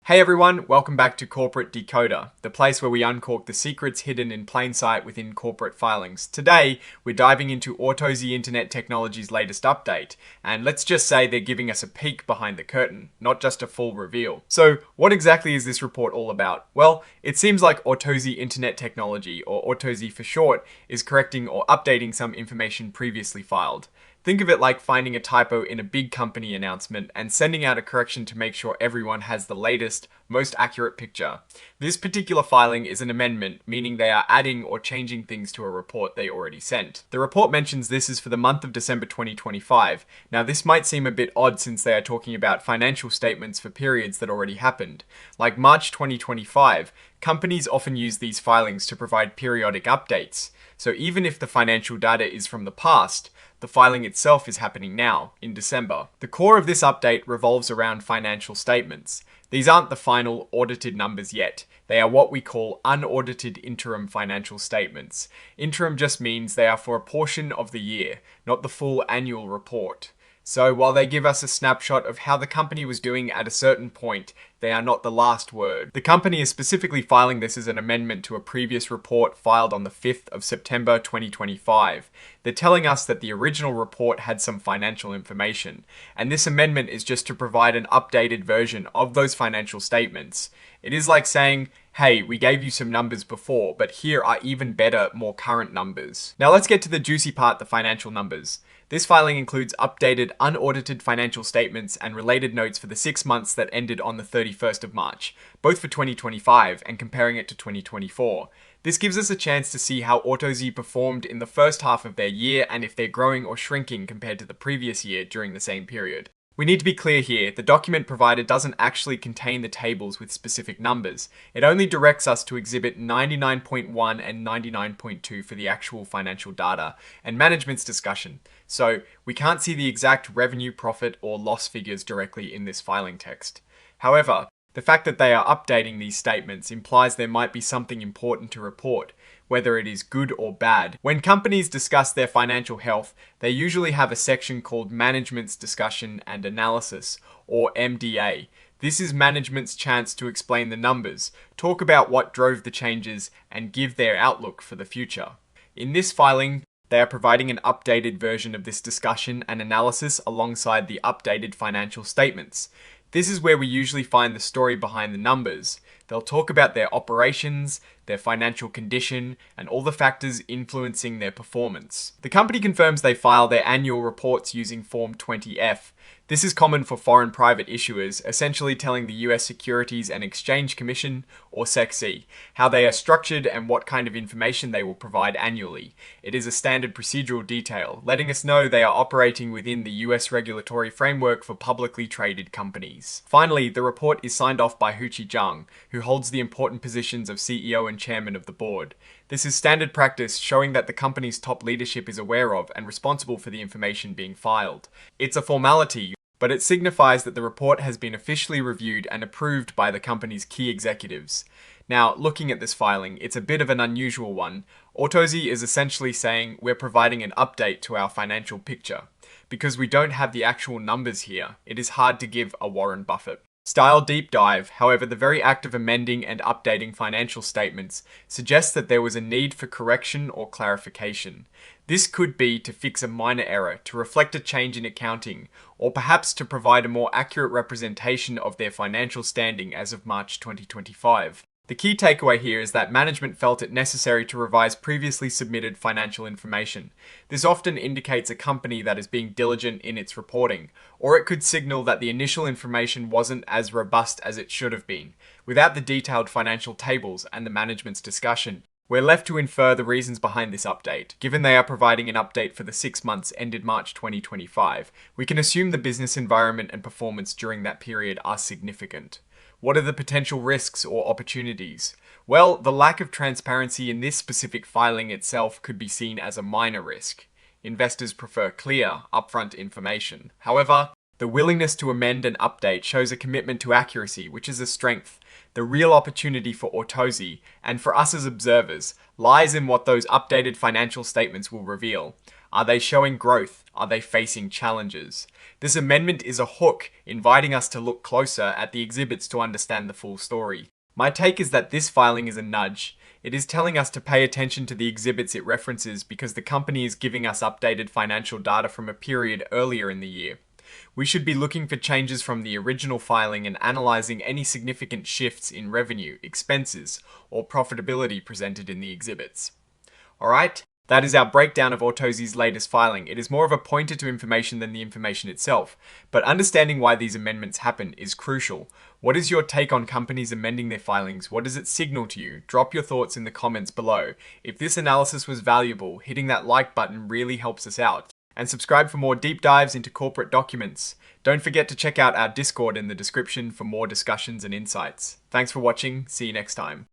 Hey everyone, welcome back to Corporate Decoder, the place where we uncork the secrets hidden in plain sight within corporate filings. Today, we're diving into Autozi Internet Technology's latest update, and let's just say they're giving us a peek behind the curtain, not just a full reveal. So, what exactly is this report all about? Well, it seems like Autozi Internet Technology, or Autozi for short, is correcting or updating some information previously filed. Think of it like finding a typo in a big company announcement and sending out a correction to make sure everyone has the latest, most accurate picture. This particular filing is an amendment, meaning they are adding or changing things to a report they already sent. The report mentions this is for the month of December 2025. Now this might seem a bit odd since they are talking about financial statements for periods that already happened. Like March 2025, companies often use these filings to provide periodic updates. So even if the financial data is from the past, the filing itself is happening now, in December. The core of this update revolves around financial statements. These aren't the final audited numbers yet. They are what we call unaudited interim financial statements. Interim just means they are for a portion of the year, not the full annual report. So while they give us a snapshot of how the company was doing at a certain point, they are not the last word. The company is specifically filing this as an amendment to a previous report filed on the 5th of September 2025. They're telling us that the original report had some financial information, and this amendment is just to provide an updated version of those financial statements. It is like saying, hey, we gave you some numbers before, but here are even better, more current numbers. Now let's get to the juicy part, the financial numbers. This filing includes updated, unaudited financial statements and related notes for the 6 months that ended on the 31st of March, both for 2025 and comparing it to 2024. This gives us a chance to see how Autozi performed in the first half of their year and if they're growing or shrinking compared to the previous year during the same period. We need to be clear here, the document provided doesn't actually contain the tables with specific numbers. It only directs us to exhibit 99.1 and 99.2 for the actual financial data and management's discussion. So we can't see the exact revenue, profit, or loss figures directly in this filing text. However, the fact that they are updating these statements implies there might be something important to report, whether it is good or bad. When companies discuss their financial health, they usually have a section called Management's Discussion and Analysis, or MDA. This is management's chance to explain the numbers, talk about what drove the changes, and give their outlook for the future. In this filing, they are providing an updated version of this discussion and analysis alongside the updated financial statements. This is where we usually find the story behind the numbers. They'll talk about their operations, their financial condition, and all the factors influencing their performance. The company confirms they file their annual reports using Form 20F. This is common for foreign private issuers, essentially telling the US Securities and Exchange Commission, or SEC, how they are structured and what kind of information they will provide annually. It is a standard procedural detail, letting us know they are operating within the US regulatory framework for publicly traded companies. Finally, the report is signed off by Huqi Zhang, who holds the important positions of CEO and chairman of the board. This is standard practice, showing that the company's top leadership is aware of and responsible for the information being filed. It's a formality, but it signifies that the report has been officially reviewed and approved by the company's key executives. Now, looking at this filing, it's a bit of an unusual one. Autozi is essentially saying we're providing an update to our financial picture. Because we don't have the actual numbers here, it is hard to give a Warren Buffett style deep dive. However, the very act of amending and updating financial statements suggests that there was a need for correction or clarification. This could be to fix a minor error, to reflect a change in accounting, or perhaps to provide a more accurate representation of their financial standing as of March 2025. The key takeaway here is that management felt it necessary to revise previously submitted financial information. This often indicates a company that is being diligent in its reporting, or it could signal that the initial information wasn't as robust as it should have been. Without the detailed financial tables and the management's discussion, we're left to infer the reasons behind this update. Given they are providing an update for the 6 months ended March 2025, we can assume the business environment and performance during that period are significant. What are the potential risks or opportunities? Well, the lack of transparency in this specific filing itself could be seen as a minor risk. Investors prefer clear, upfront information. However, the willingness to amend and update shows a commitment to accuracy, which is a strength. The real opportunity for Autozi, and for us as observers, lies in what those updated financial statements will reveal. Are they showing growth? Are they facing challenges? This amendment is a hook, inviting us to look closer at the exhibits to understand the full story. My take is that this filing is a nudge. It is telling us to pay attention to the exhibits it references because the company is giving us updated financial data from a period earlier in the year. We should be looking for changes from the original filing and analysing any significant shifts in revenue, expenses, or profitability presented in the exhibits. Alright, that is our breakdown of Autozi's latest filing. It is more of a pointer to information than the information itself, but understanding why these amendments happen is crucial. What is your take on companies amending their filings? What does it signal to you? Drop your thoughts in the comments below. If this analysis was valuable, hitting that like button really helps us out. And subscribe for more deep dives into corporate documents. Don't forget to check out our Discord in the description for more discussions and insights. Thanks for watching. See you next time.